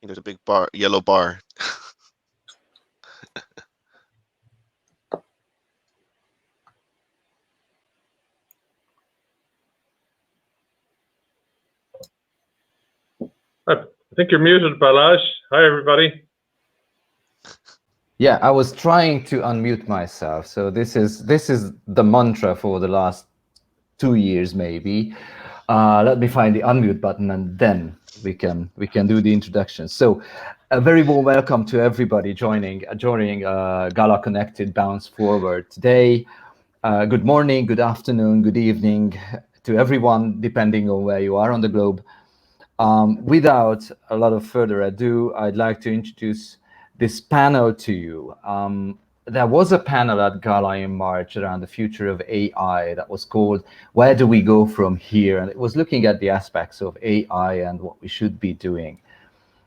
There's a big bar, yellow bar. I think you're muted, Balazs. Hi, everybody. Yeah, I was trying to unmute myself. So this is the mantra for the last 2 years, maybe. Let me find the unmute button, and then we can do the introduction. So, a very warm welcome to everybody joining Gala Connected Bounce Forward today. Good morning, good afternoon, good evening to everyone, depending on where you are on the globe. Without a lot of further ado, I'd like to introduce this panel to you. There was a panel at Gala in March around the future of AI that was called "Where Do We Go From Here?" And it was looking at the aspects of AI and what we should be doing.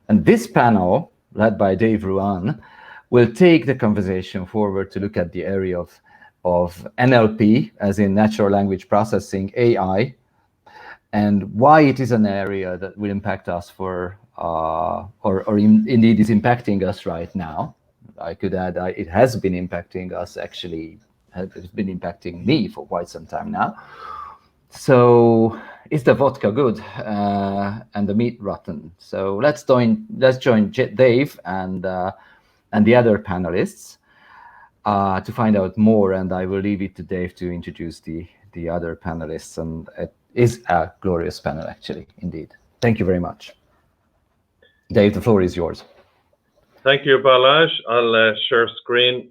And this panel, led by Dave Ruan, will take the conversation forward to look at the area of NLP, as in natural language processing, AI, and why it is an area that will impact us indeed is impacting us right now. I could add, it has been impacting us, actually. It's been impacting me for quite some time now. So, is the vodka good and the meat rotten? So let's join Dave and the other panelists to find out more. And I will leave it to Dave to introduce the other panelists. And it is a glorious panel, actually, indeed. Thank you very much. Dave, the floor is yours. Thank you, Balazs. I'll share screen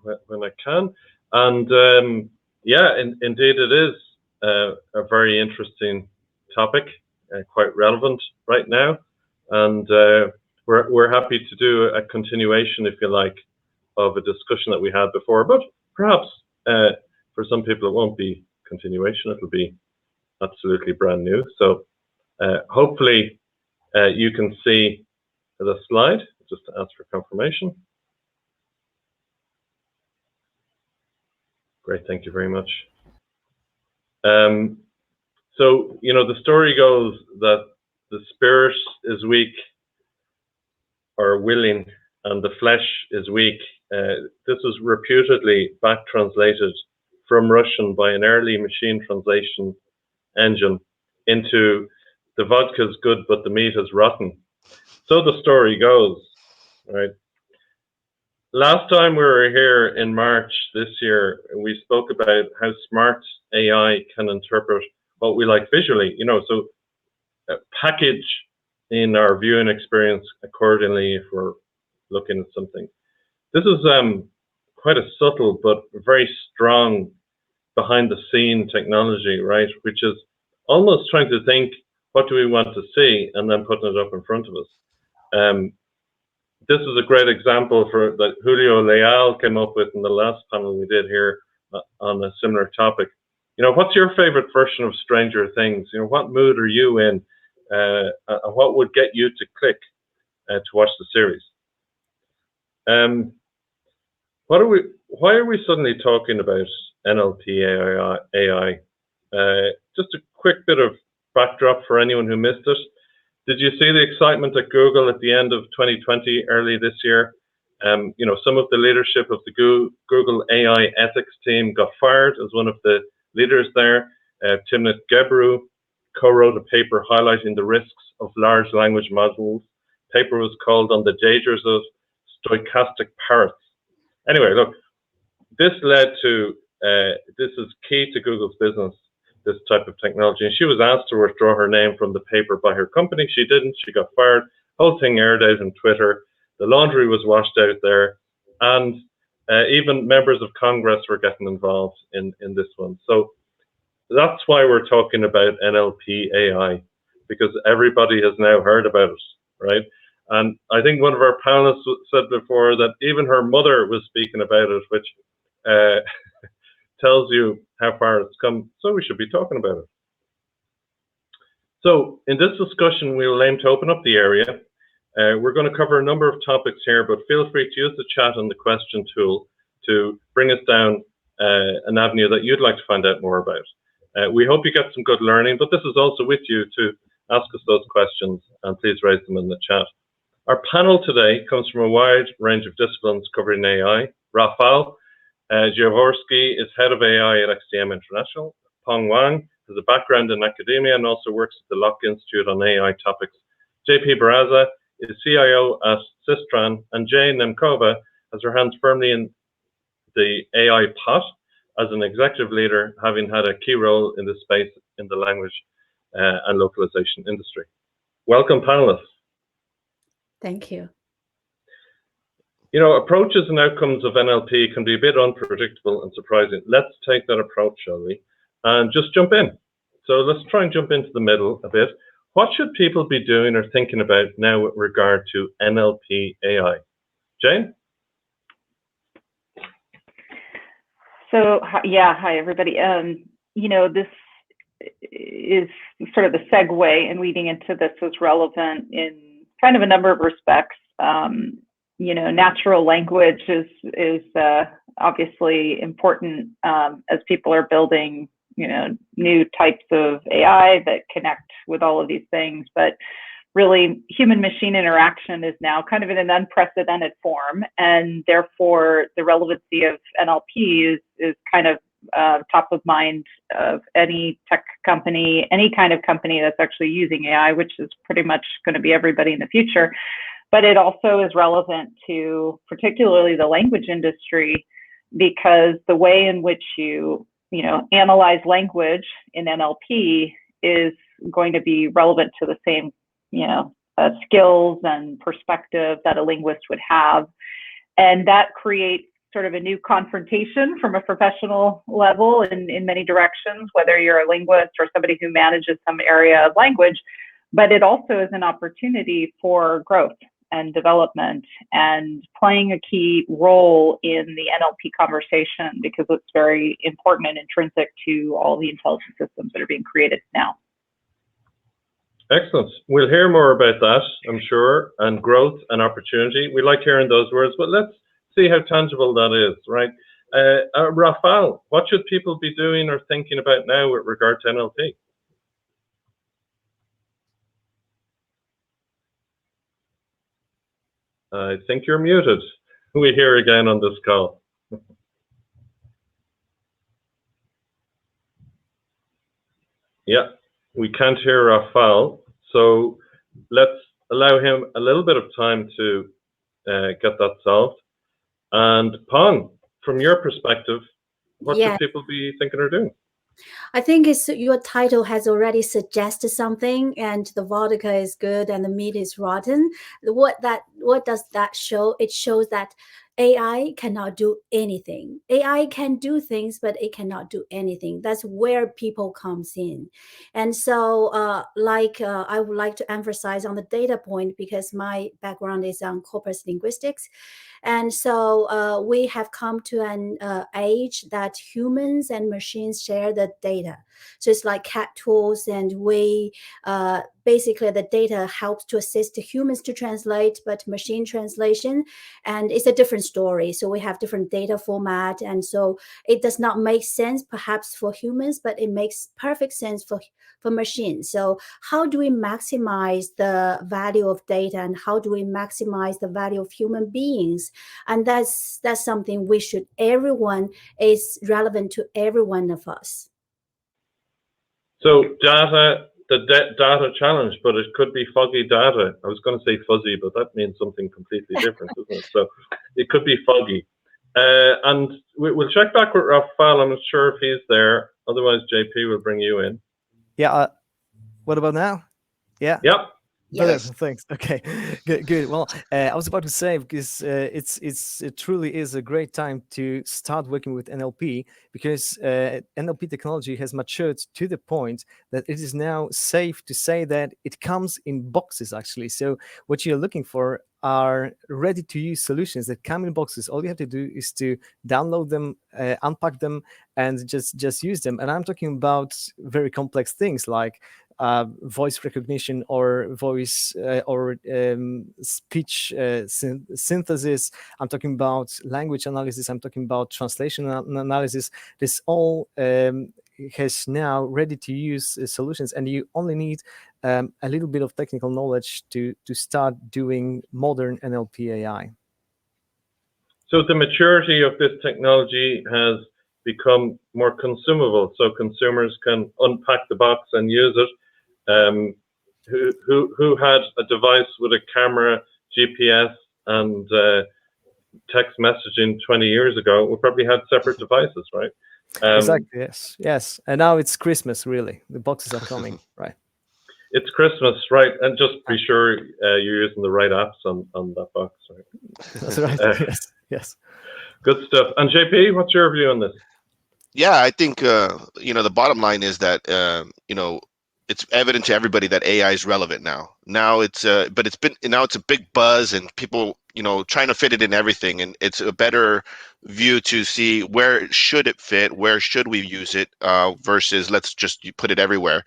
when I can. And yeah, indeed it is a very interesting topic, quite relevant right now. And we're happy to do a continuation, if you like, of a discussion that we had before. But perhaps for some people it won't be continuation, it'll be absolutely brand new. So hopefully you can see the slide, just to ask for confirmation. Great, thank you very much. So, you know, the story goes that the spirit is weak or willing and the flesh is weak. This was reputedly back translated from Russian by an early machine translation engine into "the vodka's good but the meat is rotten." So the story goes, right? Last time we were here in March this year, we spoke about how smart AI can interpret what we like visually, you know, so package in our viewing experience accordingly if we're looking at something. This is quite a subtle but very strong behind the scene technology, right? Which is almost trying to think, what do we want to see, and then putting it up in front of us. This is a great example for that Julio Leal came up with in the last panel we did here on a similar topic. You know, what's your favorite version of Stranger Things? You know, what mood are you in? And what would get you to click to watch the series? Why are we suddenly talking about NLP AI? Just a quick bit of backdrop for anyone who missed it. Did you see the excitement at Google at the end of 2020, early this year? You know, some of the leadership of the Google AI ethics team got fired as one of the leaders there. Timnit Gebru co-wrote a paper highlighting the risks of large language models. Paper was called "On the Dangers of Stochastic Parrots." Anyway, look, this led to, this is key to Google's business, this type of technology. And she was asked to withdraw her name from the paper by her company. She didn't, she got fired. Whole thing aired out on Twitter. The laundry was washed out there. And even members of Congress were getting involved in this one. So that's why we're talking about NLP AI, because everybody has now heard about it, right? And I think one of our panelists said before that even her mother was speaking about it, which tells you how far it's come. So we should be talking about it. So in this discussion, we'll aim to open up the area. We're going to cover a number of topics here, but feel free to use the chat and the question tool to bring us down an avenue that you'd like to find out more about. We hope you get some good learning, but this is also with you to ask us those questions, and please raise them in the chat. Our panel today comes from a wide range of disciplines covering AI. Rafał Jaworski is head of AI at XDM International. Peng Wang has a background in academia and also works at the Locke Institute on AI topics. JP Baraza is CIO at Sistran, and Jay Nemkova has her hands firmly in the AI pot as an executive leader, having had a key role in this space in the language and localization industry. Welcome, panelists. Thank you. You know, approaches and outcomes of NLP can be a bit unpredictable and surprising. Let's take that approach, shall we? And just jump in. So let's try and jump into the middle a bit. What should people be doing or thinking about now with regard to NLP AI? Jane? So, yeah, hi, everybody. You know, this is sort of the segue, and leading into this is relevant in kind of a number of respects. You know, natural language is obviously important as people are building, you know, new types of AI that connect with all of these things. But really, human-machine interaction is now kind of in an unprecedented form, and therefore the relevancy of NLP is kind of top of mind of any tech company, any kind of company that's actually using AI, which is pretty much going to be everybody in the future. But it also is relevant to particularly the language industry, because the way in which you know, analyze language in NLP is going to be relevant to the same, you know, skills and perspective that a linguist would have. And that creates sort of a new confrontation from a professional level in many directions, whether you're a linguist or somebody who manages some area of language. But it also is an opportunity for growth and development and playing a key role in the NLP conversation, because it's very important and intrinsic to all the intelligence systems that are being created now. Excellent. We'll hear more about that, I'm sure, and growth and opportunity. We like hearing those words, but let's see how tangible that is, right? Rafał, what should people be doing or thinking about now with regard to NLP? I think you're muted. We hear again on this call. Yeah, we can't hear Rafał, so let's allow him a little bit of time to get that solved. And Peng, from your perspective, what should people be thinking or doing? I think it's your title has already suggested something, and the vodka is good and the meat is rotten. What does that show? It shows that AI cannot do anything. AI can do things, but it cannot do anything. That's where people comes in. And so I would like to emphasize on the data point, because my background is on corpus linguistics. And so we have come to an age that humans and machines share the data. So it's like cat tools, and we basically the data helps to assist humans to translate, but machine translation, and it's a different story. So we have different data format, and so it does not make sense perhaps for humans, but it makes perfect sense for machines. So how do we maximize the value of data, and how do we maximize the value of human beings? And that's something everyone is relevant to every one of us. So data, data challenge, but it could be foggy data. I was going to say fuzzy, but that means something completely different, isn't it? So it could be foggy. And we'll check back with Rafał. I'm not sure if he's there. Otherwise, JP will bring you in. Yeah. What about now? Yeah. Yep. Yes. Thanks. Okay. Good. Well, I was about to say, because it truly is a great time to start working with NLP, because NLP technology has matured to the point that it is now safe to say that it comes in boxes, actually. So what you're looking for are ready-to-use solutions that come in boxes. All you have to do is to download them, unpack them, and just use them. And I'm talking about very complex things like voice recognition or voice or speech synthesis. I'm talking about language analysis. I'm talking about translation analysis. This all has now ready to use solutions, and you only need a little bit of technical knowledge to start doing modern NLP AI. So the maturity of this technology has become more consumable, so consumers can unpack the box and use it. Who had a device with a camera, GPS, and text messaging 20 years ago? We probably had separate devices, right? Exactly. Yes. And now it's Christmas. Really, the boxes are coming, right? It's Christmas, right? And just be sure you're using the right apps on that box, right? That's right. Yes. Good stuff. And JP, what's your view on this? Yeah, I think the bottom line is that it's evident to everybody that AI is relevant now. Now it's but it's a big buzz and people trying to fit it in everything, and it's a better view to see where should it fit, where should we use it versus let's just put it everywhere.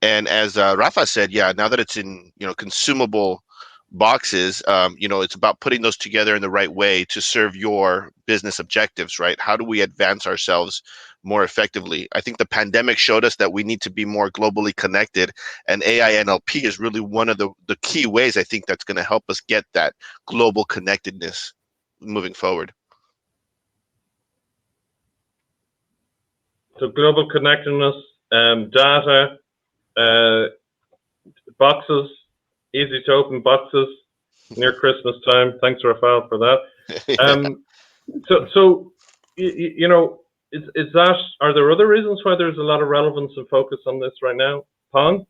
And as Rafa said, yeah, now that it's in consumable boxes, it's about putting those together in the right way to serve your business objectives, right? How do we advance ourselves more effectively? I think the pandemic showed us that we need to be more globally connected, and AI NLP is really one of the key ways I think that's going to help us get that global connectedness moving forward. So global connectedness, data, boxes, easy to open boxes near Christmas time. Thanks, Rafael, for that. So is that? Are there other reasons why there's a lot of relevance and focus on this right now, Pong?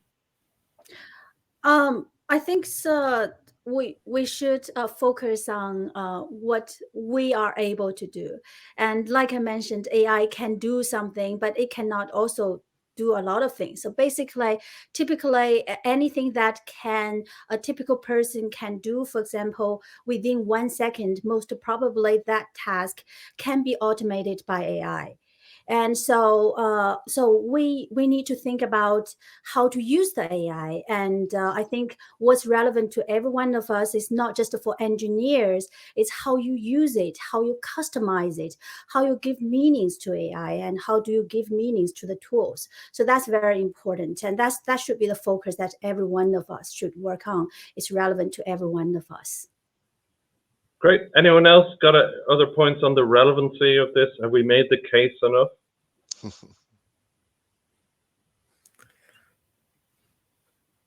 I think so. We should focus on what we are able to do, and like I mentioned, AI can do something, but it cannot also do a lot of things. So basically, typically anything that a typical person can do, for example, within 1 second, most probably that task can be automated by AI. And so we need to think about how to use the AI. And I think what's relevant to every one of us is not just for engineers, it's how you use it, how you customize it, how you give meanings to AI, and how do you give meanings to the tools. So that's very important. And that should be the focus that every one of us should work on. It's relevant to every one of us. Great. Anyone else got other points on the relevancy of this? Have we made the case enough?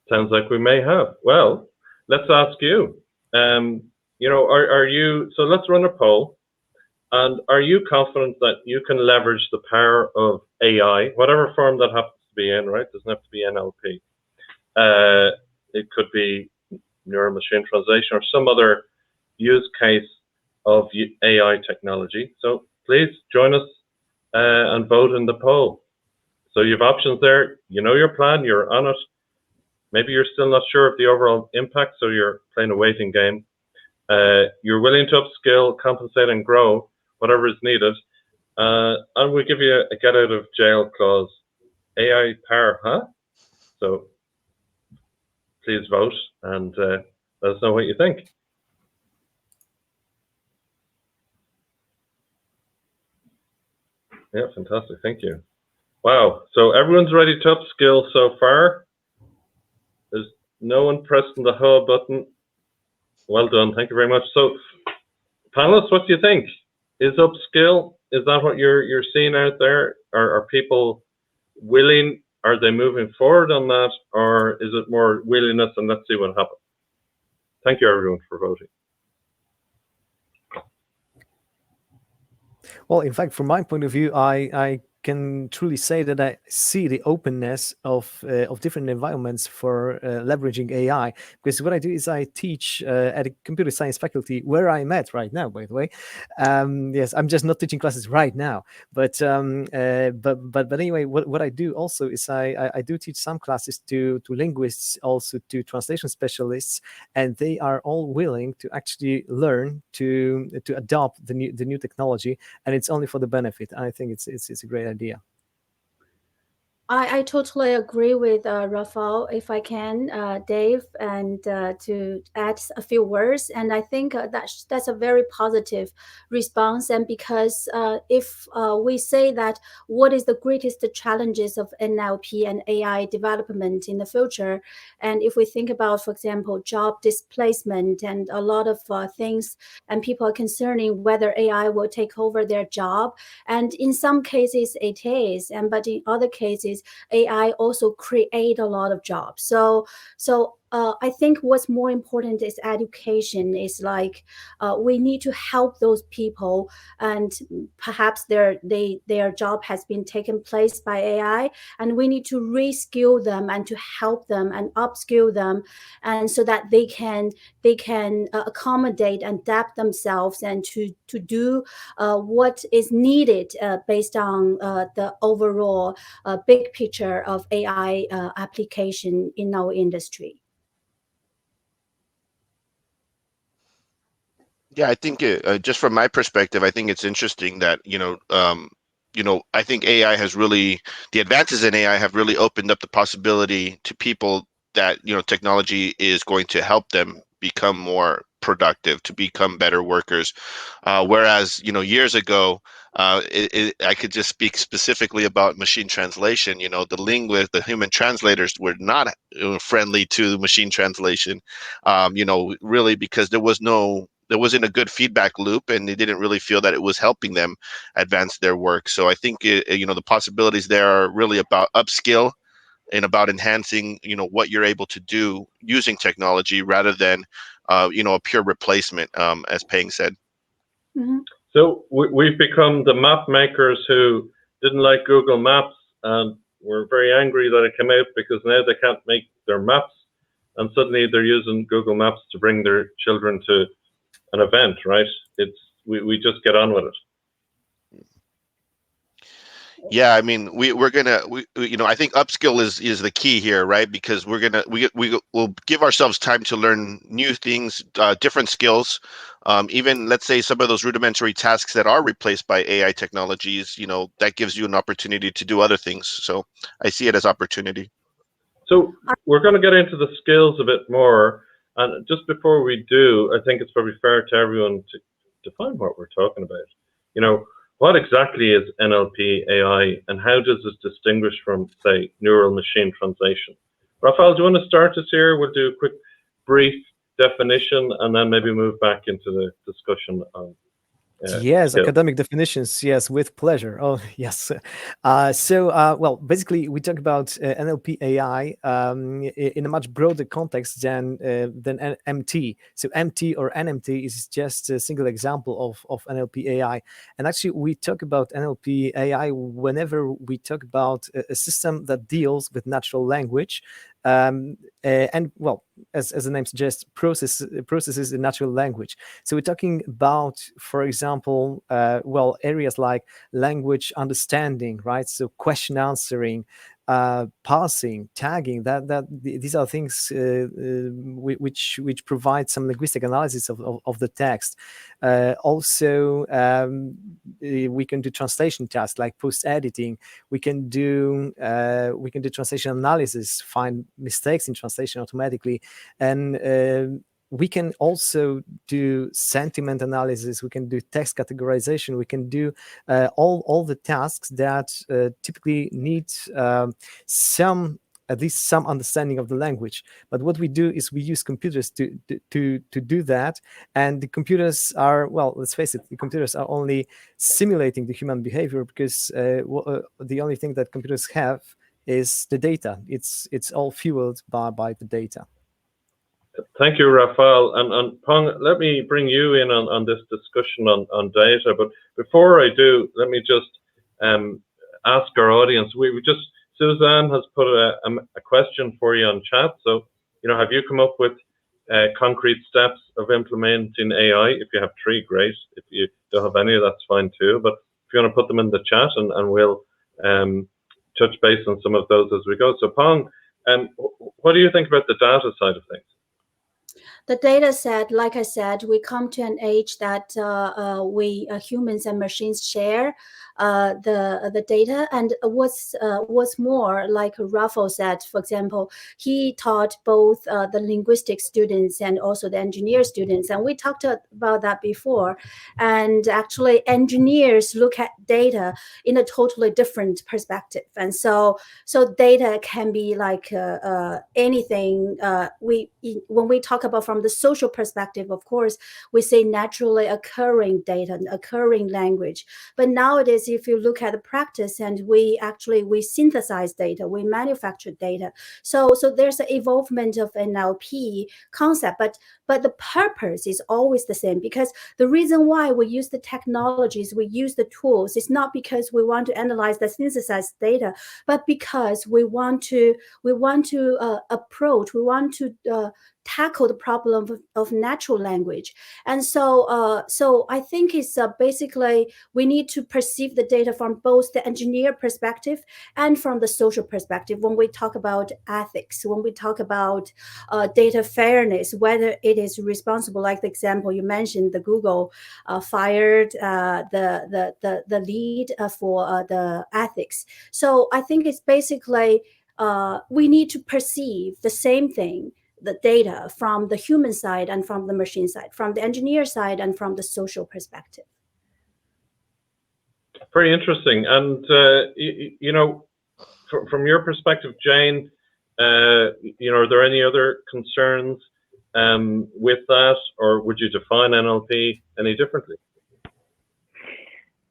Sounds like we may have. Well, let's ask you. Are you? So let's run a poll. And are you confident that you can leverage the power of AI, whatever form that happens to be in? Right? Doesn't have to be NLP. It could be neural machine translation or some other use case of AI technology. So please join us and vote in the poll. So you have options there. You know your plan. You're on it. Maybe you're still not sure of the overall impact, so you're playing a waiting game. You're willing to upskill, compensate, and grow, whatever is needed. And we give you a get out of jail clause. AI power, huh? So please vote and let us know what you think. Yeah, fantastic. Thank you. Wow. So everyone's ready to upskill so far. There's no one pressing the hub button. Well done. Thank you very much. So, panelists, what do you think? Is upskill? Is that what you're seeing out there? Are people willing? Are they moving forward on that, or is it more willingness and let's see what happens? Thank you, everyone, for voting. Well, in fact, from my point of view, I can truly say that I see the openness of different environments for leveraging AI. Because what I do is I teach at a computer science faculty where I'm at right now, by the way. Yes, I'm just not teaching classes right now. But anyway, what I do also is I do teach some classes to linguists, also to translation specialists, and they are all willing to actually learn to adopt the new technology, and it's only for the benefit. I think it's a great idea. I totally agree with Rafael. If I can, Dave, and to add a few words, and I think that's a very positive response. And because if we say that what is the greatest challenges of NLP and AI development in the future, and if we think about, for example, job displacement and a lot of things, and people are concerning whether AI will take over their job, and in some cases it is, and but in other cases AI also create a lot of jobs. So I think what's more important is education. Is like we need to help those people, and perhaps their job has been taken place by AI, and we need to reskill them and to help them and upskill them, and so that they can accommodate and adapt themselves and to do what is needed based on the overall big picture of AI application in our industry. Yeah, I think just from my perspective, I think it's interesting that I think AI has really the advances in AI have really opened up the possibility to people that technology is going to help them become more productive, to become better workers. Whereas years ago, I could just speak specifically about machine translation. The human translators were not friendly to machine translation. Really because there wasn't a good feedback loop, and they didn't really feel that it was helping them advance their work. So I think the possibilities there are really about upskill and about enhancing what you're able to do using technology rather than a pure replacement, as Peng said. Mm-hmm. So we've become the map makers who didn't like Google Maps, and were very angry that it came out because now they can't make their maps, and suddenly they're using Google Maps to bring their children to an event, right? We just get on with it. Yeah, I mean, I think upskill is the key here, right? Because we'll give ourselves time to learn new things, different skills. Even let's say some of those rudimentary tasks that are replaced by AI technologies, that gives you an opportunity to do other things. So I see it as opportunity. So we're going to get into the skills a bit more, and just before we do, I think it's probably fair to everyone to define what we're talking about. What exactly is NLP AI, and how does it distinguish from, say, neural machine translation? Rafael, do you want to start us here? We'll do a quick, brief definition, and then maybe move back into the discussion on Yes, skills. academic definitions. Yes, with pleasure. Oh, yes. Well, basically, we talk about NLP AI in a much broader context than MT. So MT or NMT is just a single example of NLP AI. And actually, we talk about NLP AI whenever we talk about a system that deals with natural language. And well, as the name suggests, processes in natural language. So we're talking about, for example, areas like language understanding, right? So question answering, parsing, tagging. These are things which provide some linguistic analysis of the text. Also, we can do translation tasks like post editing. We can do translation analysis, find mistakes in translation automatically, and we can also do sentiment analysis. We can do text categorization. We can do all the tasks that typically need at least some understanding of the language. But what we do is we use computers to do that, and the computers are, well, let's face it, the computers are only simulating the human behavior, because the only thing that computers have is the data. It's all fueled by the data. Thank you, Rafael. And Peng, let me bring you in on this discussion on data. But before I do, let me just ask our audience. Suzanne has put a question for you on chat. So, have you come up with concrete steps of implementing AI? If you have 3, great. If you don't have any, that's fine too. But if you want to put them in the chat, and we'll touch base on some of those as we go. So, Peng, what do you think about the data side of things? the data set, like I said, we come to an age that we humans and machines share the data. And what's more, like Rafael said, for example, he taught both the linguistic students and also the engineer students, and we talked about that before. And actually, engineers look at data in a totally different perspective, and so data can be like anything. When we talk about from the social perspective, of course, we say naturally occurring data, occurring language. But nowadays, if you look at the practice, and we synthesize data, we manufacture data. So there's an evolvement of NLP concept, but the purpose is always the same, because the reason why we use the technologies, we use the tools, is not because we want to analyze the synthesized data, but because we want to tackle the problem of natural language. And so I think it's basically we need to perceive the data from both the engineer perspective and from the social perspective when we talk about ethics, when we talk about data fairness, whether it is responsible. Like the example you mentioned, the Google fired the lead for the ethics. So I think it's basically we need to perceive the same thing, the data, from the human side and from the machine side, from the engineer side and from the social perspective. Very interesting. And, from your perspective, Jane, are there any other concerns with that, or would you define NLP any differently?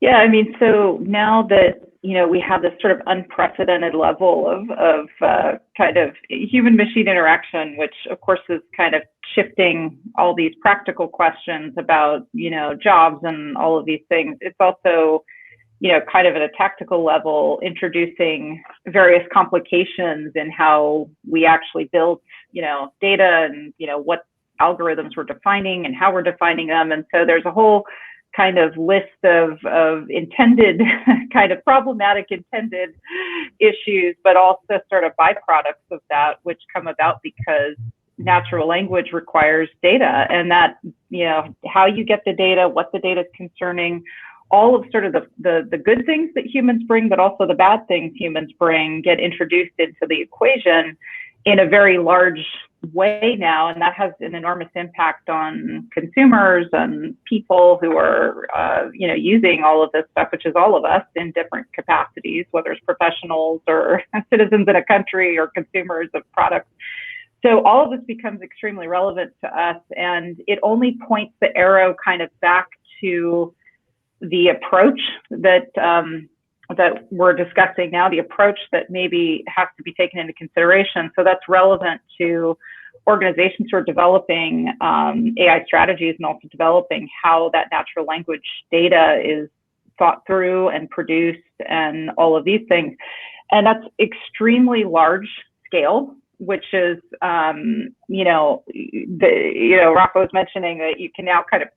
Yeah, I mean, so now that, we have this sort of unprecedented level of kind of human-machine interaction, which of course is kind of shifting all these practical questions about, jobs and all of these things. It's also, kind of at a tactical level, introducing various complications in how we actually build, data and, what algorithms we're defining and how we're defining them. And so there's a whole kind of list of intended kind of problematic intended issues, but also sort of byproducts of that, which come about because natural language requires data, and that, how you get the data, what the data is concerning, all of sort of the good things that humans bring, but also the bad things humans bring, get introduced into the equation in a very large way now, and that has an enormous impact on consumers and people who are using all of this stuff, which is all of us in different capacities, whether it's professionals or citizens in a country or consumers of products. So all of this becomes extremely relevant to us, and it only points the arrow kind of back to the approach that that we're discussing now, the approach that maybe has to be taken into consideration. So that's relevant to organizations who are developing AI strategies, and also developing how that natural language data is thought through and produced and all of these things. And that's extremely large scale, which is, Rafa was mentioning that you can now kind of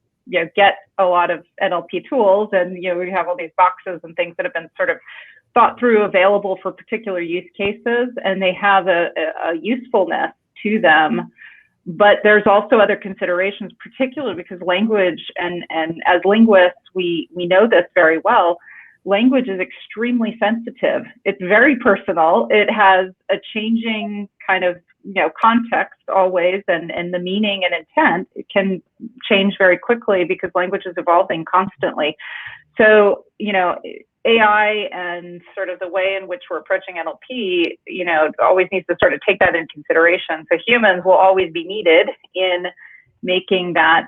get a lot of NLP tools, and we have all these boxes and things that have been sort of thought through, available for particular use cases, and they have a usefulness to them. But there's also other considerations, particularly because language, and as linguists, we know this very well, language is extremely sensitive. It's very personal. It has a changing kind of context always, and the meaning and intent, it can change very quickly because language is evolving constantly. So AI and sort of the way in which we're approaching NLP, always needs to sort of take that into consideration. So humans will always be needed in making that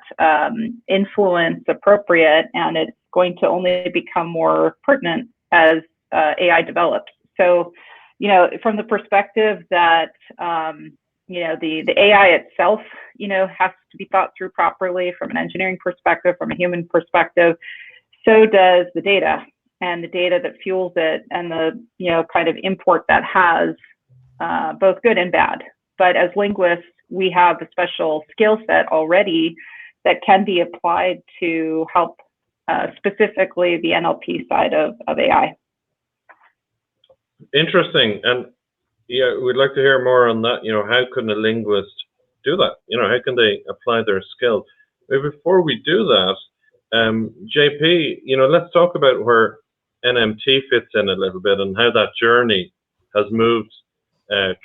influence appropriate, and it's going to only become more pertinent as AI develops. So, from the perspective that, the AI itself, has to be thought through properly from an engineering perspective, from a human perspective, so does the data, and the data that fuels it, and the, kind of import that has, both good and bad. But as linguists, we have a special skill set already that can be applied to help specifically the NLP side of AI. Interesting. And yeah, we'd like to hear more on that. How can a linguist do that? You know, how can they apply their skills? But before we do that, JP, you know, let's talk about where NMT fits in a little bit and how that journey has moved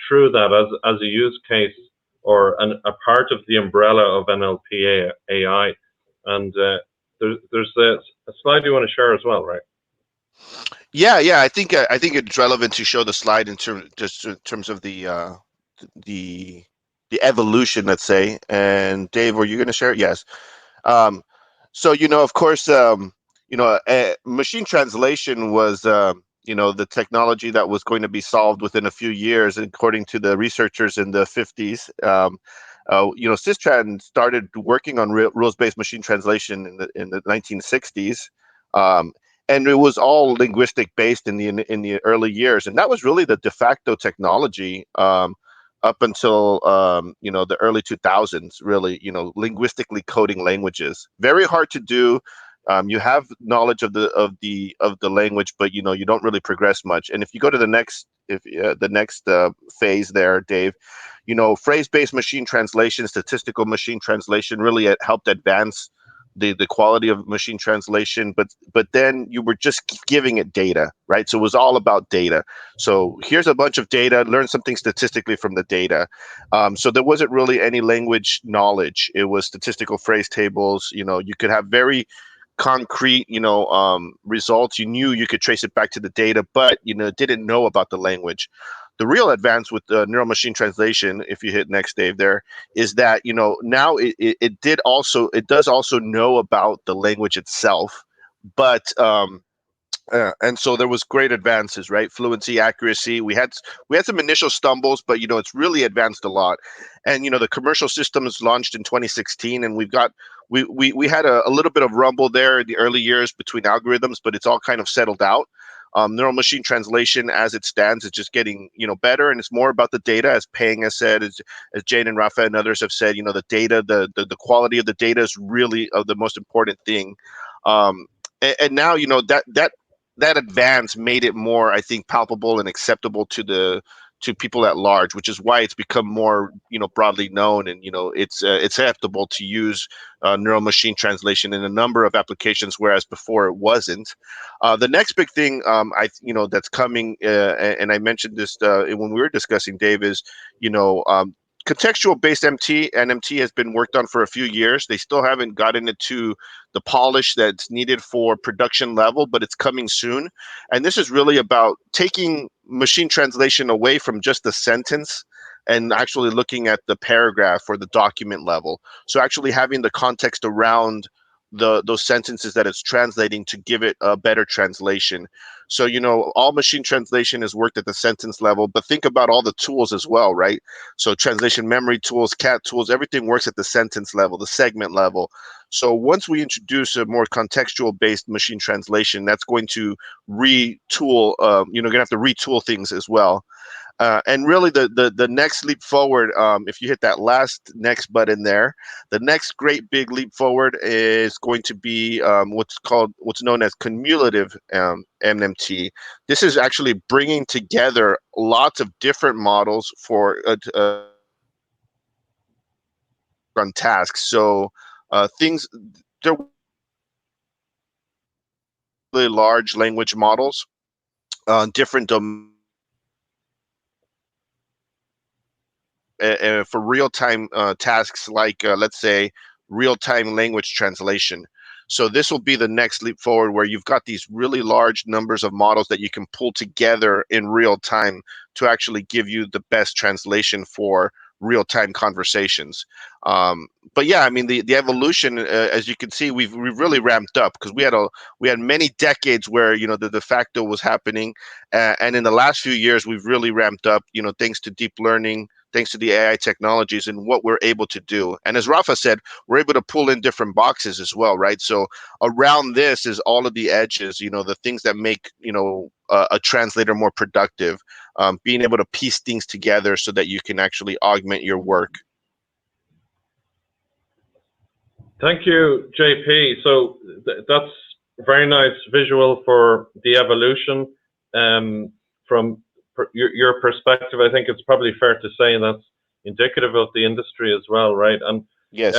through that as a use case or a part of the umbrella of NLP AI. And there's a slide you want to share as well, right? Yeah, I think it's relevant to show the slide in terms of the evolution, let's say. And Dave, were you going to share it? Yes. So, you know, of course, you know, machine translation was, you know, the technology that was going to be solved within a few years, according to the researchers in the 50s. You know, Systran started working on rules-based machine translation in the 1960s. And it was all linguistic based in the early years, and that was really the de facto technology up until you know, the early 2000s. Really, you know, linguistically coding languages, very hard to do. You have knowledge of the language, but you know, you don't really progress much. And if you go to the next phase there, Dave, you know, phrase-based machine translation, statistical machine translation really helped advance the quality of machine translation, but then you were just giving it data, right? So it was all about data. So here's a bunch of data, learn something statistically from the data. So there wasn't really any language knowledge. It was statistical phrase tables. You know, you could have very concrete, you know, results. You knew you could trace it back to the data, but you know, didn't know about the language. The real advance with the neural machine translation, if you hit next, Dave, there, is that, you know, now it does also know about the language itself, but and so there was great advances, right? Fluency, accuracy. We had some initial stumbles, but you know, it's really advanced a lot. And you know, the commercial system is launched in 2016, and we had a little bit of rumble there in the early years between algorithms, but it's all kind of settled out. Neural machine translation, as it stands, is just getting, you know, better, and it's more about the data, as Peng has said, as Jane and Rafa and others have said. You know, the data, the quality of the data is really the most important thing. And now, you know, that advance made it more, I think, palpable and acceptable to people at large, which is why it's become more, you know, broadly known, and you know, it's acceptable to use neural machine translation in a number of applications, whereas before it wasn't. The next big thing, you know, that's coming, and I mentioned this when we were discussing, Dave, is, you know, contextual based NMT has been worked on for a few years. They still haven't gotten it to the polish that's needed for production level, but it's coming soon. And this is really about taking machine translation away from just the sentence and actually looking at the paragraph or the document level. So actually having the context around those sentences that it's translating to give it a better translation. So, you know, all machine translation is worked at the sentence level, but think about all the tools as well, right? So translation memory tools, CAT tools, everything works at the sentence level, the segment level. So once we introduce a more contextual based machine translation, that's going to retool, you know, gonna have to retool things as well. And really the next leap forward, if you hit that last next button there, the next great big leap forward is going to be what's known as cumulative NMT. This is actually bringing together lots of different models for on tasks. So things, they're really large language models on different domains for real-time tasks, like let's say real-time language translation. So this will be the next leap forward, where you've got these really large numbers of models that you can pull together in real time to actually give you the best translation for real-time conversations. But yeah, I mean, the evolution, as you can see, we've really ramped up, because we had many decades where, you know, the de facto was happening, and in the last few years we've really ramped up, you know, thanks to deep learning, thanks to the AI technologies and what we're able to do. And as Rafa said, we're able to pull in different boxes as well, right? So around this is all of the edges, you know, the things that make, you know, a translator more productive, being able to piece things together so that you can actually augment your work. Thank you, JP. So that's a very nice visual for the evolution. From your perspective, I think it's probably fair to say that indicative of the industry as well, right? And Yes.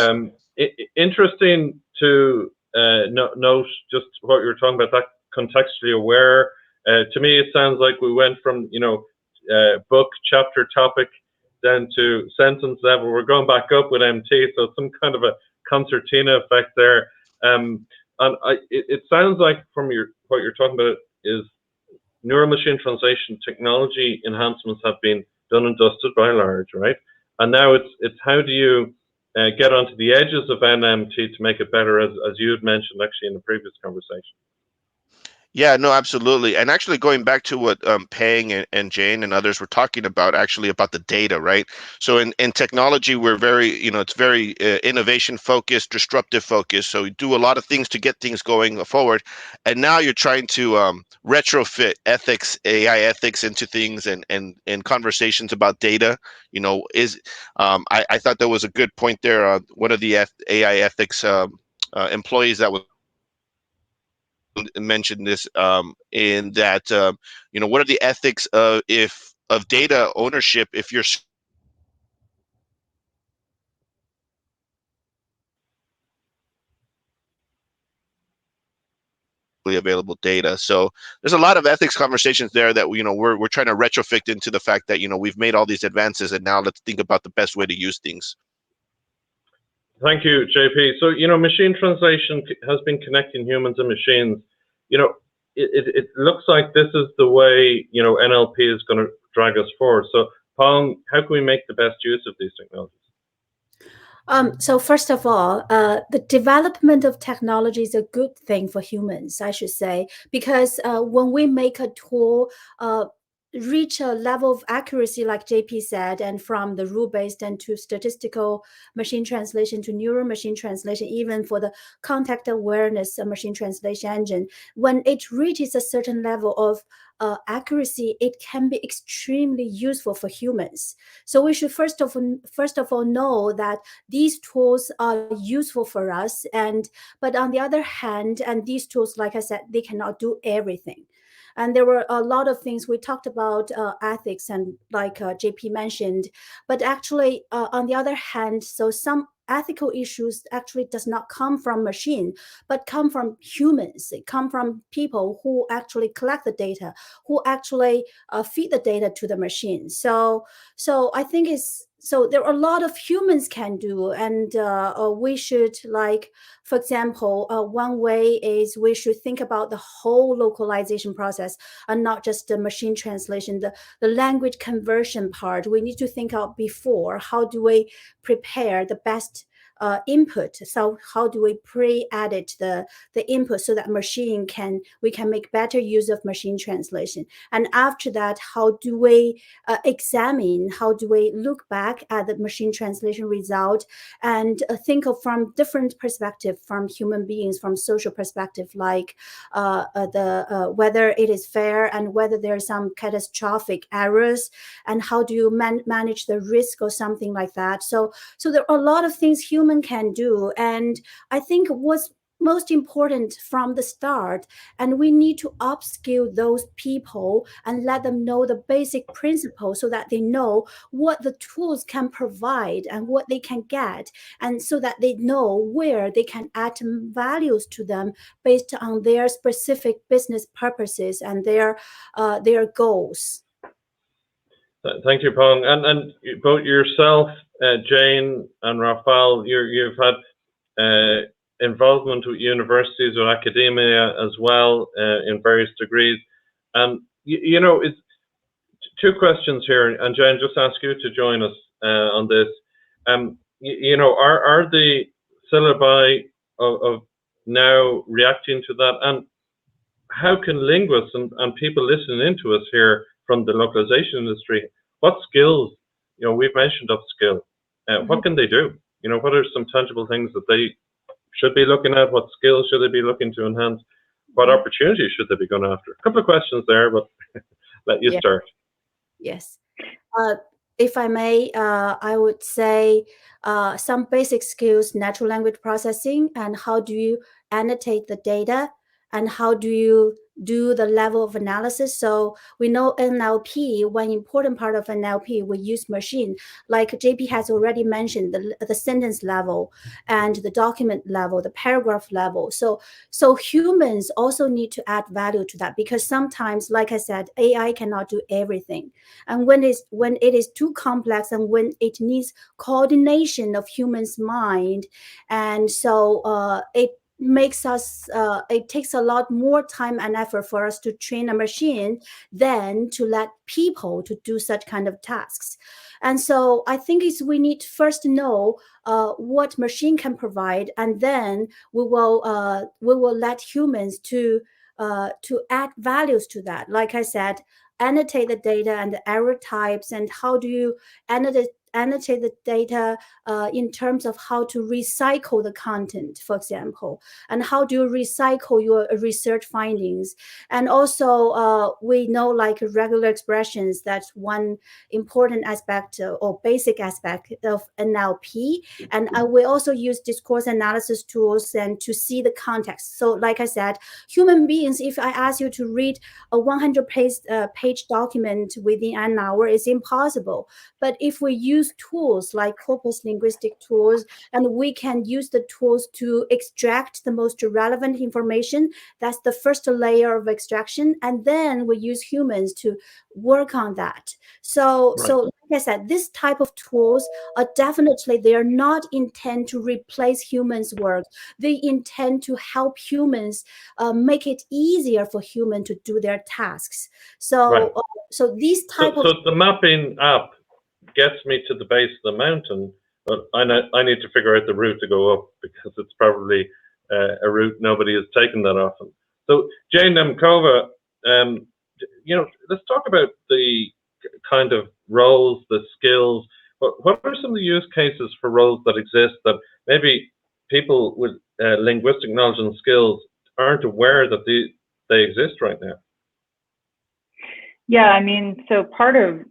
interesting to note just what you were talking about, that contextually aware. To me, it sounds like we went from, book, chapter, topic, then to sentence level. We're going back up with MT, so some kind of a concertina effect there. And it sounds like from what you're talking about is neural machine translation technology enhancements have been done and dusted by and large, right? And now it's how do you get onto the edges of NMT to make it better, as you had mentioned actually in the previous conversation. Yeah, no, absolutely. And actually going back to what Peng and Jane and others were talking about, actually about the data, right? So in technology, we're very, it's very innovation focused, disruptive focused. So we do a lot of things to get things going forward. And now you're trying to retrofit ethics, AI ethics into things and conversations about data, I thought that was a good point there. One of the AI ethics employees that was mentioned this in that what are the ethics of data ownership if you're available data. So there's a lot of ethics conversations there that we're trying to retrofit into the fact that we've made all these advances and now let's think about the best way to use things. Thank you, JP. So machine translation has been connecting humans and machines. It looks like this is the way NLP is going to drag us forward. So Pong, how can we make the best use of these technologies? So first of all, the development of technology is a good thing for humans, I should say, because when we make a tool reach a level of accuracy, like JP said, and from the rule-based and to statistical machine translation to neural machine translation, even for the context awareness machine translation engine, when it reaches a certain level of accuracy, it can be extremely useful for humans. So we should first of all know that these tools are useful for us, but on the other hand, and these tools, like I said, they cannot do everything. And there were a lot of things we talked about, ethics, and like JP mentioned, but actually on the other hand, so some ethical issues actually does not come from machine, but come from humans. It come from people who actually collect the data, who actually feed the data to the machine. So I think so there are a lot of humans can do, and we should, like, for example, one way is we should think about the whole localization process and not just the machine translation, the language conversion part. We need to think out before, how do we prepare the best input? So how do we pre-edit the input so that we can make better use of machine translation? And after that, how do we examine, how do we look back at the machine translation result and think of from different perspective, from human beings, from social perspective, like whether it is fair and whether there are some catastrophic errors, and how do you manage the risk or something like that. So there are a lot of things human can do, and I think what's most important from the start, and we need to upskill those people and let them know the basic principles so that they know what the tools can provide and what they can get, and so that they know where they can add values to them based on their specific business purposes and their goals. Thank you, Pong. And both yourself, Jane, and Rafael, you've had involvement with universities or academia as well in various degrees. And, it's two questions here. And Jane, just ask you to join us on this. Are the syllabi of now reacting to that? And how can linguists and people listening into us here from the localization industry, what skills, we've mentioned upskill, what can they do? What are some tangible things that they should be looking at? What skills should they be looking to enhance? What opportunities should they be going after? A couple of questions there, but let you start. Yes. If I may, I would say some basic skills: natural language processing, and how do you annotate the data, and how do you do the level of analysis. So we know NLP, one important part of NLP, we use machine, like JP has already mentioned, the sentence level and the document level, the paragraph level. So humans also need to add value to that, because sometimes, like I said, AI cannot do everything. And when it is too complex, and when it needs coordination of humans' mind, and so it makes us it takes a lot more time and effort for us to train a machine than to let people to do such kind of tasks. And so I think we need to first know what machine can provide, and then we will let humans to add values to that. Like I said, annotate the data and the error types, and how do you annotate the data in terms of how to recycle the content, for example, and how do you recycle your research findings. And also we know, like, regular expressions, that's one important aspect or basic aspect of NLP. And we also use discourse analysis tools and to see the context. So like I said, human beings, if I ask you to read a 100-page document within an hour, it's impossible. But if we use tools like corpus linguistic tools, and we can use the tools to extract the most relevant information, that's the first layer of extraction, and then we use humans to work on that. So like I said, this type of tools are definitely, they are not intended to replace humans' work. They intend to help humans make it easier for humans to do their tasks. So so these type of... So the mapping app gets me to the base of the mountain, but I need to figure out the route to go up, because it's probably a route nobody has taken that often. So Jane Nemkova, let's talk about the kind of roles, the skills. What are some of the use cases for roles that exist that maybe people with linguistic knowledge and skills aren't aware that they exist right now? Yeah, I mean, so part of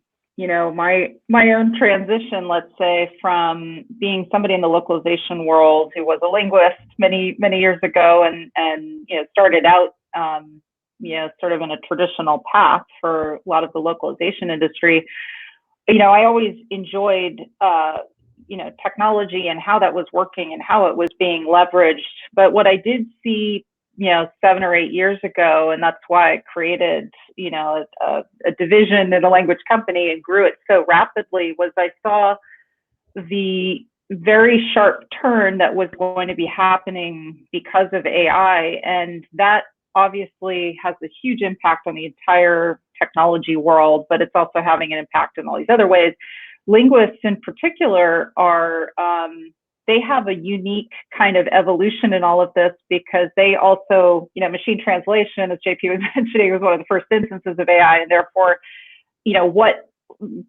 my own transition, let's say, from being somebody in the localization world who was a linguist many years ago, and started out sort of in a traditional path for a lot of the localization industry. I always enjoyed technology and how that was working and how it was being leveraged. But what I did see 7 or 8 years ago, and that's why I created a division in a language company and grew it so rapidly, was I saw the very sharp turn that was going to be happening because of AI, and that obviously has a huge impact on the entire technology world, but it's also having an impact in all these other ways. Linguists in particular are they have a unique kind of evolution in all of this, because they also, machine translation, as JP was mentioning, was one of the first instances of AI, and therefore, what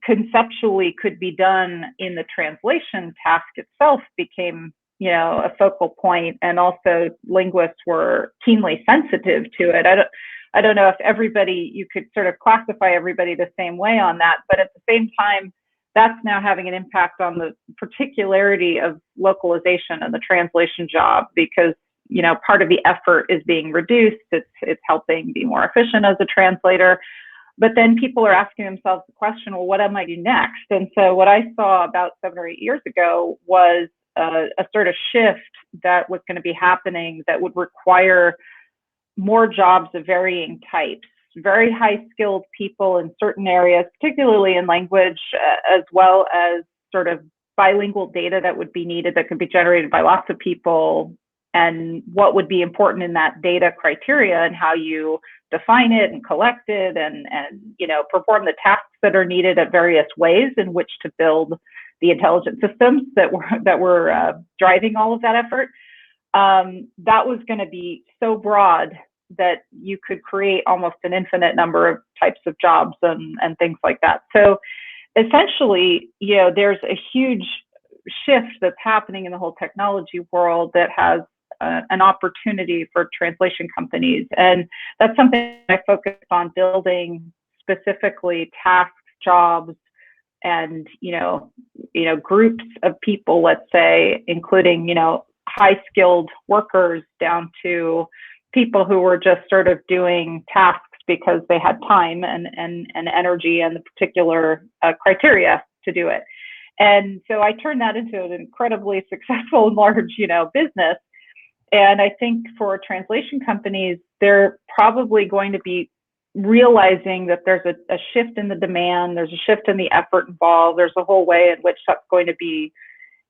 conceptually could be done in the translation task itself became, a focal point, and also linguists were keenly sensitive to it. I don't know if you could sort of classify everybody the same way on that, but at the same time, that's now having an impact on the particularity of localization and the translation job, because part of the effort is being reduced. It's helping be more efficient as a translator. But then people are asking themselves the question, well, what am I do next? And so what I saw about 7 or 8 years ago was a sort of shift that was going to be happening that would require more jobs of varying types, very high skilled people in certain areas, particularly in language, as well as sort of bilingual data that would be needed, that could be generated by lots of people, and what would be important in that data criteria, and how you define it and collect it, and perform the tasks that are needed at various ways in which to build the intelligent systems that were driving all of that effort. That was going to be so broad that you could create almost an infinite number of types of jobs and things like that. So essentially, there's a huge shift that's happening in the whole technology world that has an opportunity for translation companies. And that's something I focused on building, specifically tasks, jobs, and, groups of people, let's say, including, high skilled workers down to people who were just sort of doing tasks because they had time and energy and the particular criteria to do it. And so I turned that into an incredibly successful and large, business. And I think for translation companies, they're probably going to be realizing that there's a shift in the demand, there's a shift in the effort involved, there's a whole way in which that's going to be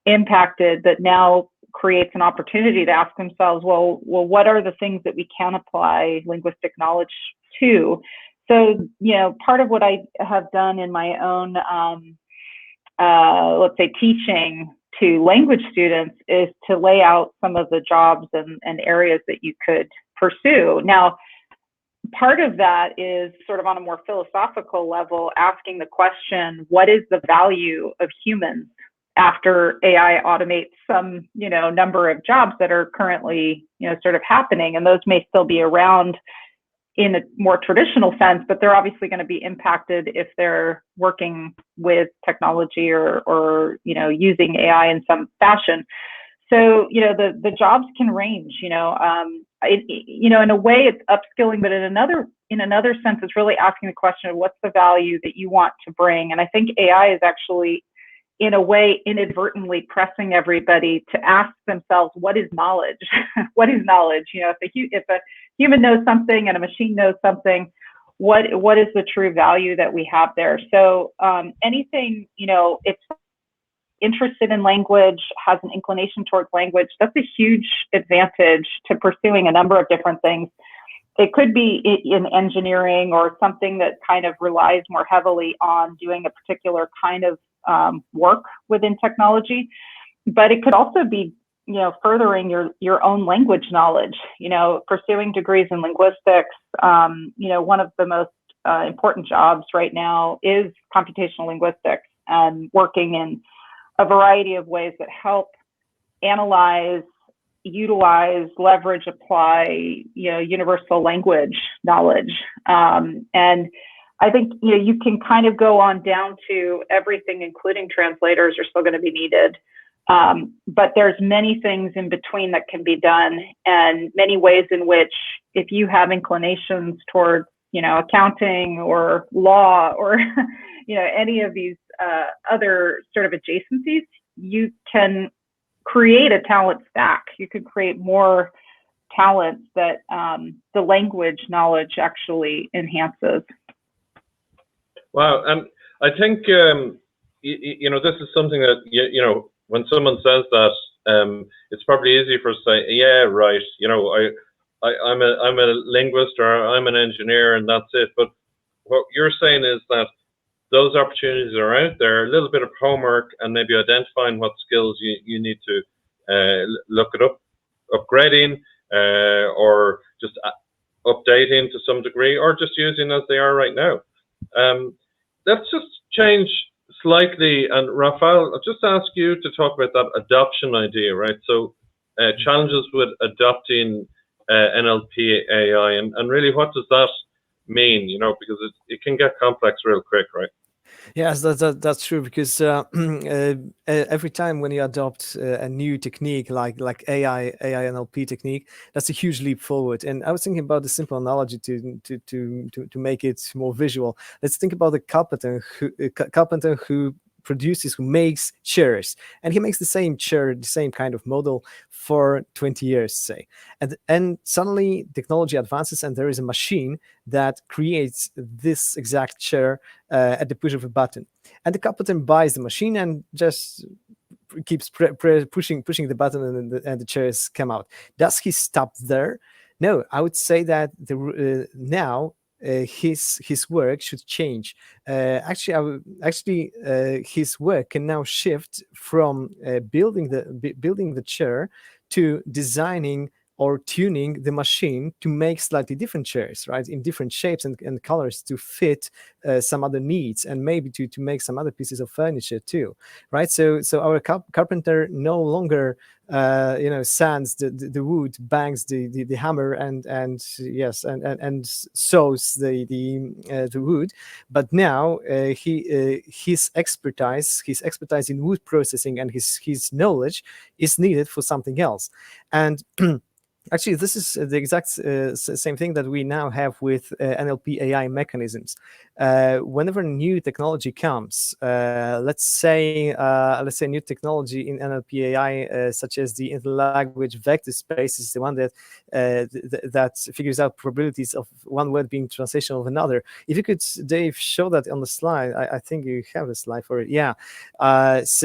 impacted that now creates an opportunity to ask themselves, well, what are the things that we can apply linguistic knowledge to? So, part of what I have done in my own, let's say, teaching to language students is to lay out some of the jobs and areas that you could pursue. Now, part of that is sort of on a more philosophical level, asking the question, what is the value of humans after AI automates some, number of jobs that are currently, sort of happening? And those may still be around in a more traditional sense, but they're obviously going to be impacted if they're working with technology or using AI in some fashion. So, the jobs can range, in a way it's upskilling, but in another sense, it's really asking the question of what's the value that you want to bring. And I think AI is actually, in a way, inadvertently pressing everybody to ask themselves, what is knowledge? What is knowledge? If a human knows something and a machine knows something, what is the true value that we have there? So anything, it's interested in language, has an inclination towards language, that's a huge advantage to pursuing a number of different things. It could be in engineering or something that kind of relies more heavily on doing a particular kind of work within technology, but it could also be, furthering your own language knowledge, pursuing degrees in linguistics. One of the most important jobs right now is computational linguistics, and working in a variety of ways that help analyze, utilize, leverage, apply, universal language knowledge. And I think, you can kind of go on down to everything, including translators, are still going to be needed. But there's many things in between that can be done, and many ways in which, if you have inclinations towards, accounting or law or, any of these other sort of adjacencies, you can create a talent stack. You could create more talents that the language knowledge actually enhances. Wow. And I think, this is something that, when someone says that, it's probably easy for us to say, yeah, right, I'm a linguist or I'm an engineer and that's it. But what you're saying is that those opportunities are out there, a little bit of homework and maybe identifying what skills you need to look it up, upgrading or just updating to some degree, or just using as they are right now. Let's just change slightly, and Rafael, I'll just ask you to talk about that adoption idea, right? So challenges with adopting NLP AI, and really what does that mean, because it can get complex real quick, right? Yes, that's true, because every time when you adopt a new technique like AI NLP technique, that's a huge leap forward. And I was thinking about a simple analogy to make it more visual. Let's think about a carpenter who produces, who makes chairs, and he makes the same chair, the same kind of model for 20 years, say, and suddenly technology advances and there is a machine that creates this exact chair at the push of a button, and the carpenter buys the machine and just keeps pushing the button, and the chairs come out. Does he stop there? No, I would say that now his work should change. Actually, his work can now shift from building the chair to designing or tuning the machine to make slightly different chairs, right, in different shapes and colors to fit some other needs, and maybe to make some other pieces of furniture too, right? So our carpenter no longer sands the wood, bangs the hammer, and saws the wood, but now his expertise in wood processing and his knowledge is needed for something else. And Actually, this is the exact same thing that we now have with NLP AI mechanisms. Whenever new technology comes, let's say new technology in NLP AI, such as the interlanguage vector space, is the one that that figures out probabilities of one word being translation of another. If you could, Dave, show that on the slide. I think you have a slide for it. Yeah. This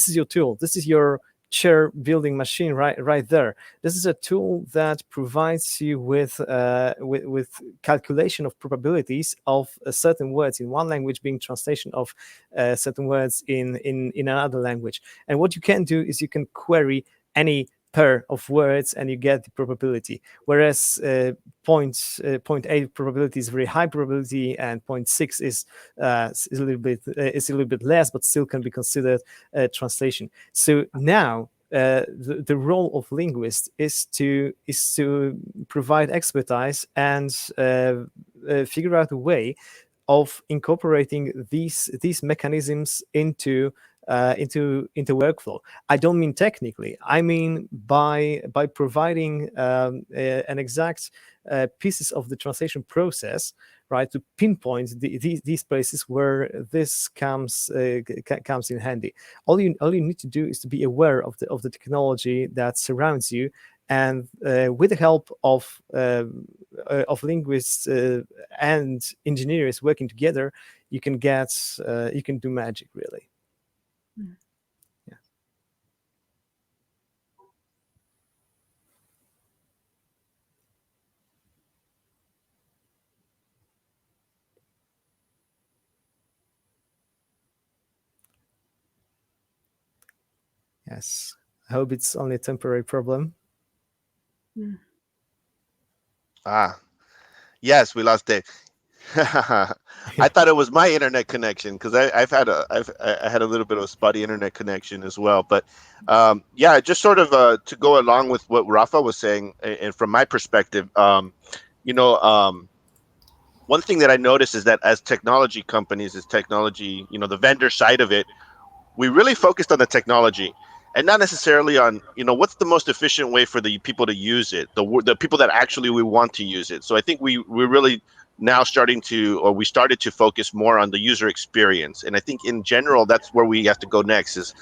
is your tool. This is your chair building machine right there. This is a tool that provides you with calculation of probabilities of certain words in one language being translation of certain words in another language. And what you can do is you can query any pair of words and you get the probability. Whereas 0.8 probability is very high probability, and 0.6 is a little bit less, but still can be considered translation. So now the role of linguist is to provide expertise and figure out a way of incorporating these mechanisms into workflow. I don't mean technically. I mean by providing an exact pieces of the translation process, right, to pinpoint these places where this comes in handy. All you need to do is to be aware of the technology that surrounds you, and with the help of linguists and engineers working together, you can do magic, really. Mm. Yeah. Yes. I hope it's only a temporary problem. Mm. Yes, we lost Dave. I thought it was my internet connection because I had a little bit of a spotty internet connection as well. But yeah, just sort of to go along with what Rafa was saying, and from my perspective, you know, one thing that I noticed is that as technology companies, as technology, the vendor side of it, we really focused on the technology and not necessarily on what's the most efficient way for the people to use it, the people that actually we want to use it. So I think we're really now we started to focus more on the user experience, and I think in general that's where we have to go next, is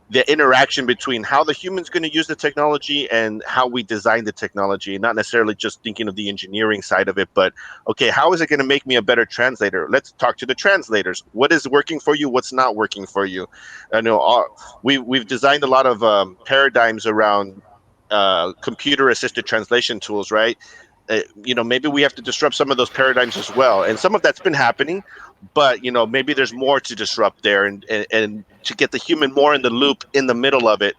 the interaction between how the human's going to use the technology and how we design the technology, not necessarily just thinking of the engineering side of it, but okay, how is it going to make me a better translator? Let's talk to the translators. What is working for you? What's not working for you? I know we've designed a lot of paradigms around computer assisted translation tools, right? Maybe we have to disrupt some of those paradigms as well, and some of that's been happening, but maybe there's more to disrupt there, and to get the human more in the loop in the middle of it,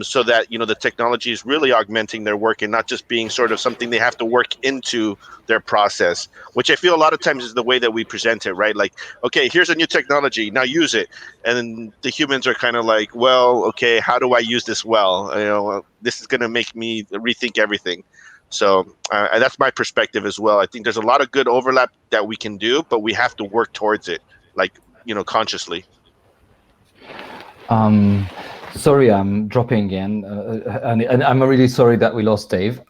so that the technology is really augmenting their work and not just being sort of something they have to work into their process, which I feel a lot of times is the way that we present it, right? Like, okay, here's a new technology, now use it. And then the humans are kind of like, well, okay, how do I use this well? This is going to make me rethink everything. So that's my perspective as well. I think there's a lot of good overlap that we can do, but we have to work towards it, like, consciously. Sorry, I'm dropping in, and I'm really sorry that we lost Dave. We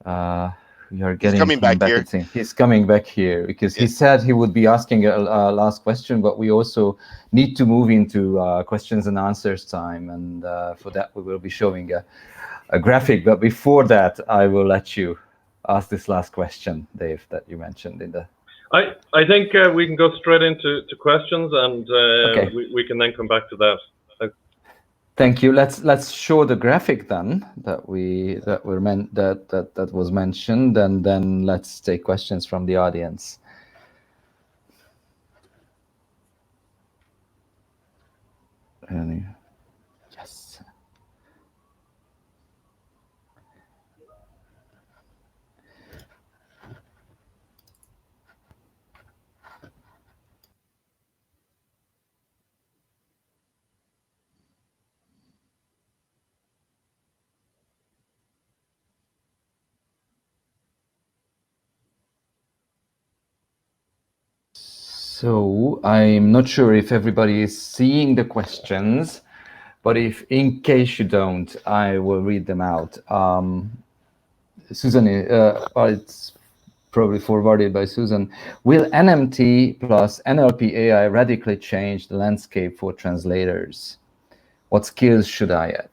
are He's getting coming him back back. here. He's coming back here because he said he would be asking a last question, but we also need to move into questions and answers time, and for that we will be showing a graphic. But before that, I will let you ask this last question, Dave, that you mentioned in the. I think we can go straight into questions, and Okay. we can then come back to that. Thank you. Let's show the graphic then that was mentioned, and then let's take questions from the audience. Yes. So I'm not sure if everybody is seeing the questions. but if in case you don't, I will read them out. Susan, well, it's probably forwarded by Susan. Will NMT plus NLP AI radically change the landscape for translators? What skills should I add?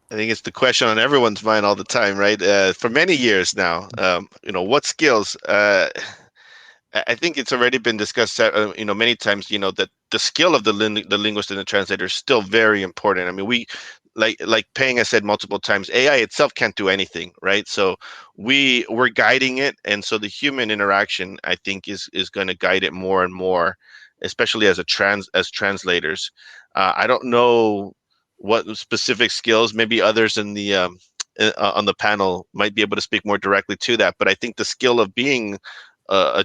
I think it's the question on everyone's mind all the time, right? For many years now, what skills? I think it's already been discussed, many times. That the skill of the linguist and the translator is still very important. I mean, we like Peng has said multiple times, AI itself can't do anything, right? So we're guiding it, and so the human interaction, I think, is going to guide it more and more, especially as translators. I don't know what specific skills. Maybe others in the on the panel might be able to speak more directly to that. But I think the skill of being a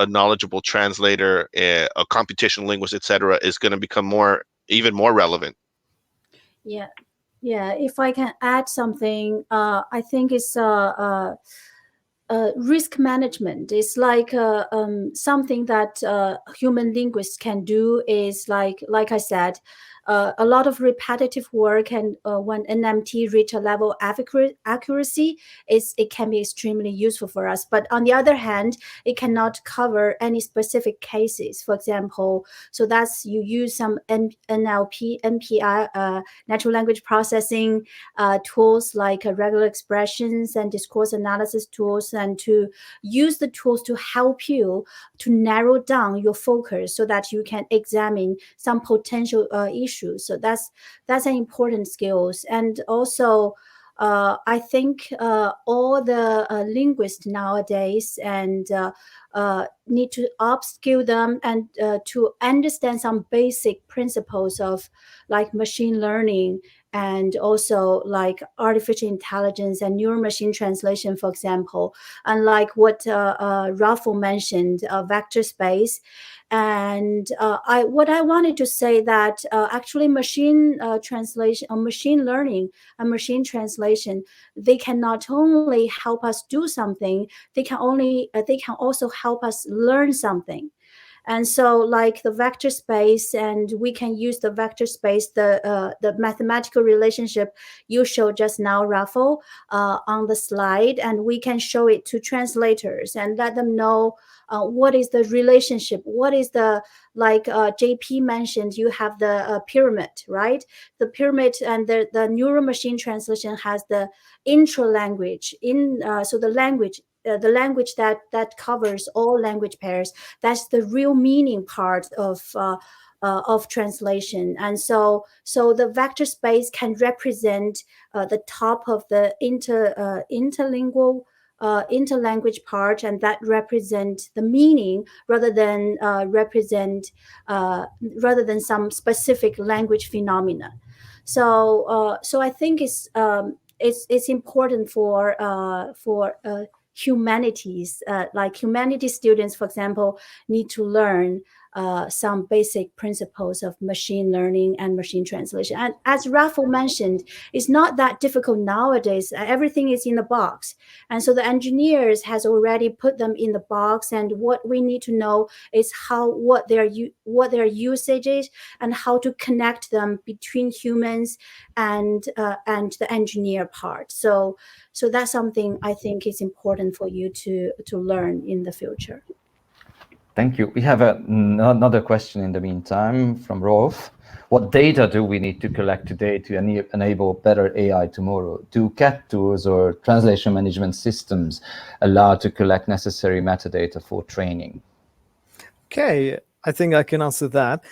knowledgeable translator, a computational linguist, etc., is going to become even more relevant. Yeah, yeah. If I can add something, I think it's risk management. It's like something that human linguists can do. Is like I said, a lot of repetitive work, and when NMT reach a level of accuracy, it can be extremely useful for us. But on the other hand, it cannot cover any specific cases. For example, so that's you use some NLP, NPI, natural language processing tools like regular expressions and discourse analysis tools, and to use the tools to help you to narrow down your focus so that you can examine some potential issues. So that's an important skills. And also I think all the linguists nowadays and need to upskill them and to understand some basic principles of like machine learning, and also like artificial intelligence and neural machine translation, for example. And like what Raffle mentioned, vector space. And what I wanted to say that actually machine translation or machine learning and machine translation, they can not only help us do something, they can also help us learn something. And so like the vector space, and we can use the vector space, the mathematical relationship you showed just now, Raffle, on the slide, and we can show it to translators and let them know what is the relationship, what is the, like JP mentioned, you have the pyramid, right? The pyramid, and the neural machine translation has the intra language so the language that covers all language pairs. That's the real meaning part of translation. And so the vector space can represent the top of the interlingual interlanguage part, and that represent the meaning rather than some specific language phenomena. So I think it's important for humanities, like humanities students, for example, need to learn some basic principles of machine learning and machine translation. And as Raffle mentioned, it's not that difficult nowadays. Everything is in the box. And so the engineers has already put them in the box. And what we need to know is what their usage is, and how to connect them between humans and the engineer part. So that's something I think is important for you to learn in the future. Thank you. We have another question in the meantime from Rolf. What data do we need to collect today to enable better AI tomorrow? Do CAT tools or translation management systems allow to collect necessary metadata for training? Okay, I think I can answer that.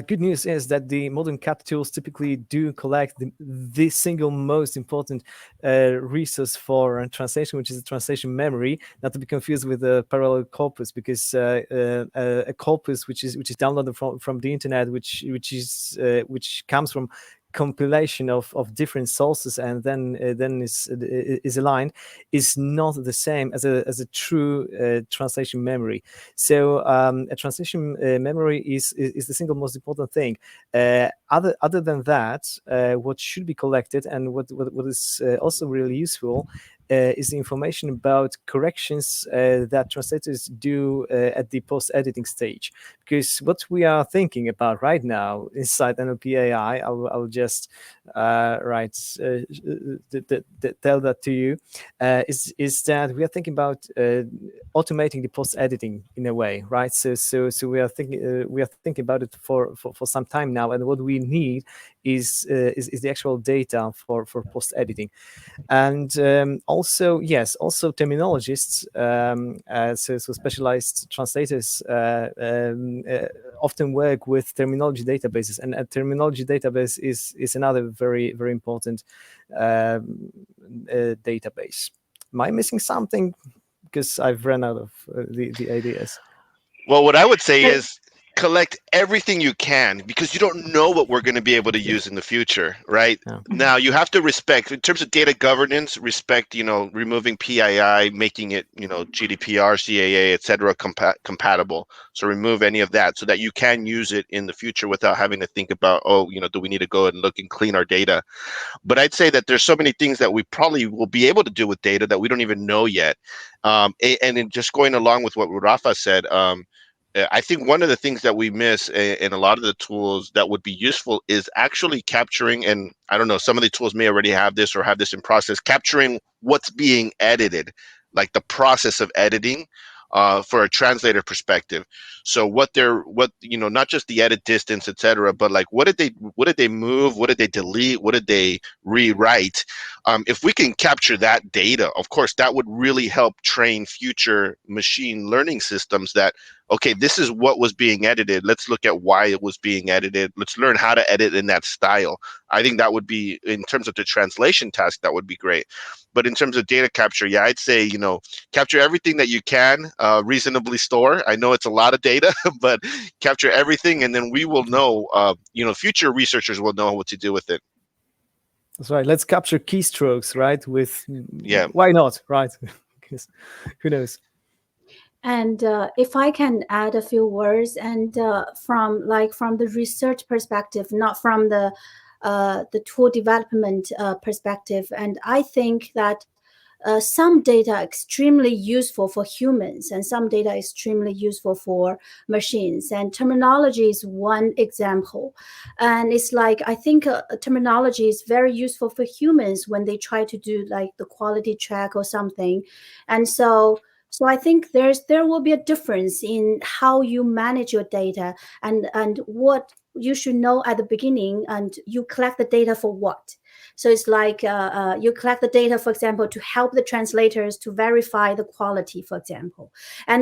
Good news is that the modern CAT tools typically do collect the single most important resource for translation, which is the translation memory, not to be confused with a parallel corpus, because a corpus which is downloaded from the internet, which comes from compilation of different sources and then is aligned is not the same as a true translation memory. So a translation memory is the single most important thing. Other than that, what should be collected and what is also really useful is the information about corrections that translators do at the post-editing stage. Because what we are thinking about right now inside NLP AI, I'll just tell that to you, is that we are thinking about automating the post-editing in a way, right? So we are thinking about it for some time now, and what we need is the actual data for post-editing. And also terminologists, so specialized translators often work with terminology databases, and a terminology database is another very, very important database. Am I missing something? Because I've run out of the ideas. Well, what I would say is collect everything you can, because you don't know what we're going to be able to use in the future, right? Yeah. Now, you have to respect, in terms of data governance, respect, removing PII, making it, GDPR, CAA, et cetera, compatible. So remove any of that so that you can use it in the future without having to think about, do we need to go and look and clean our data? But I'd say that there's so many things that we probably will be able to do with data that we don't even know yet. And in just going along with what Rafa said, I think one of the things that we miss in a lot of the tools that would be useful is actually capturing, and I don't know, some of the tools may already have this or have this in process, capturing what's being edited, like the process of editing. For a translator perspective, so not just the edit distance, etc., but like what did they move, what did they delete, what did they rewrite? If we can capture that data, of course, that would really help train future machine learning systems that, okay, this is what was being edited. Let's look at why it was being edited. Let's learn how to edit in that style. I think that would be, in terms of the translation task, that would be great. But in terms of data capture, yeah, I'd say, capture everything that you can reasonably store. I know it's a lot of data, but capture everything, and then we will know, future researchers will know what to do with it. That's right. Let's capture keystrokes, right? Yeah. Why not, right? Because who knows? And if I can add a few words, and from the research perspective, not from the tool development perspective, and I think that some data are extremely useful for humans, and some data are extremely useful for machines. And terminology is one example. And it's like, I think terminology is very useful for humans when they try to do like the quality check or something. And so I think there will be a difference in how you manage your data, and what you should know at the beginning, and you collect the data for what. So it's like you collect the data, for example, to help the translators to verify the quality, for example,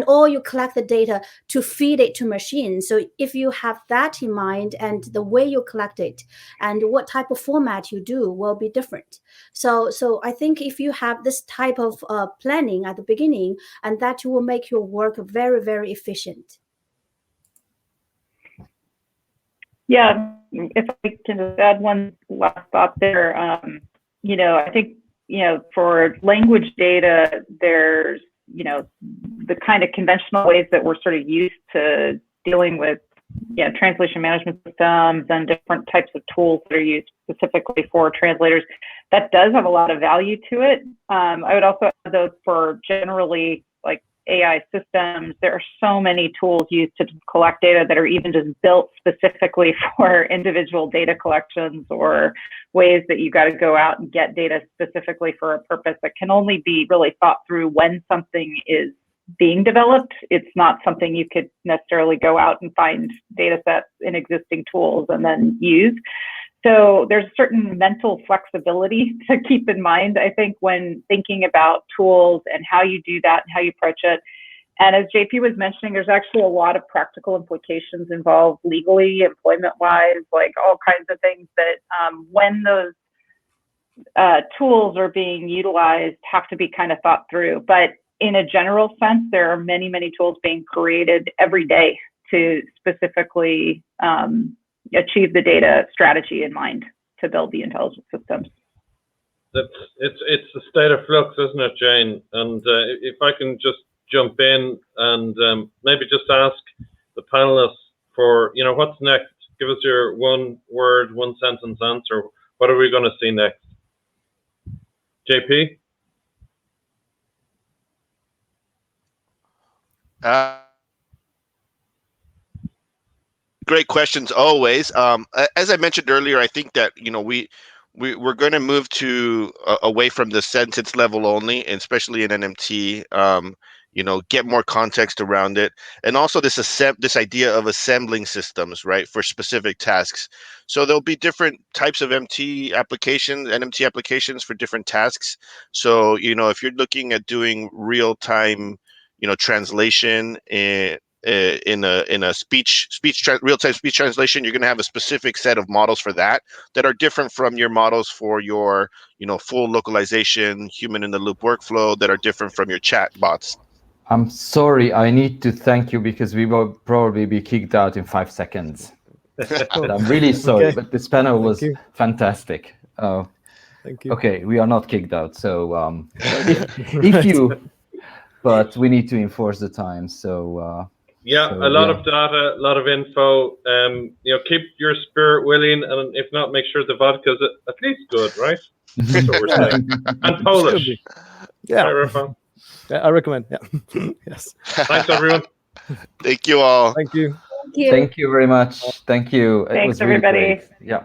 or you collect the data to feed it to machines. So if you have that in mind, and the way you collect it and what type of format you do will be different. So I think if you have this type of planning at the beginning, and that will make your work very, very efficient. Yeah, if I can just add one last thought there, I think, for language data, there's, the kind of conventional ways that we're sort of used to dealing with, translation management systems and different types of tools that are used specifically for translators. That does have a lot of value to it. I would also add, though, for generally like AI systems, there are so many tools used to collect data that are even just built specifically for individual data collections, or ways that you got to go out and get data specifically for a purpose that can only be really thought through when something is being developed. It's not something you could necessarily go out and find data sets in existing tools and then use. So there's a certain mental flexibility to keep in mind, I think, when thinking about tools and how you do that and how you approach it. And as JP was mentioning, there's actually a lot of practical implications involved legally, employment-wise, like all kinds of things that when those tools are being utilized have to be kind of thought through. But in a general sense, there are many, many tools being created every day to specifically achieve the data strategy in mind to build the intelligent systems. It's a state of flux, isn't it, Jane? And if I can just jump in and maybe just ask the panelists for, what's next? Give us your one word, one sentence answer. What are we going to see next? JP? Great questions always. As I mentioned earlier, I think that we're going to move to away from the sentence level only, and especially in NMT. Get more context around it, and also this idea of assembling systems, right, for specific tasks. So there'll be different types of NMT applications for different tasks. So if you're looking at doing real time, translation in a real-time speech translation, you're going to have a specific set of models for that are different from your models for your full localization human in the loop workflow, that are different from your chat bots. I'm sorry, I need to thank you because we will probably be kicked out in 5 seconds. Oh, I'm really sorry, okay. but this panel Thank was you. fantastic. Thank you. Okay, we are not kicked out, so Right. but we need to enforce the time. So yeah, a lot of data, a lot of info. Keep your spirit willing, and if not, make sure the vodka's at least good, right? That's what we're saying. And Polish. Yeah. Right, Rafa? I recommend. Yeah. Yes. Thanks, everyone. Thank you all. Thank you. Thank you. Thank you very much. Thank you. It Thanks, was really everybody. great. Yeah.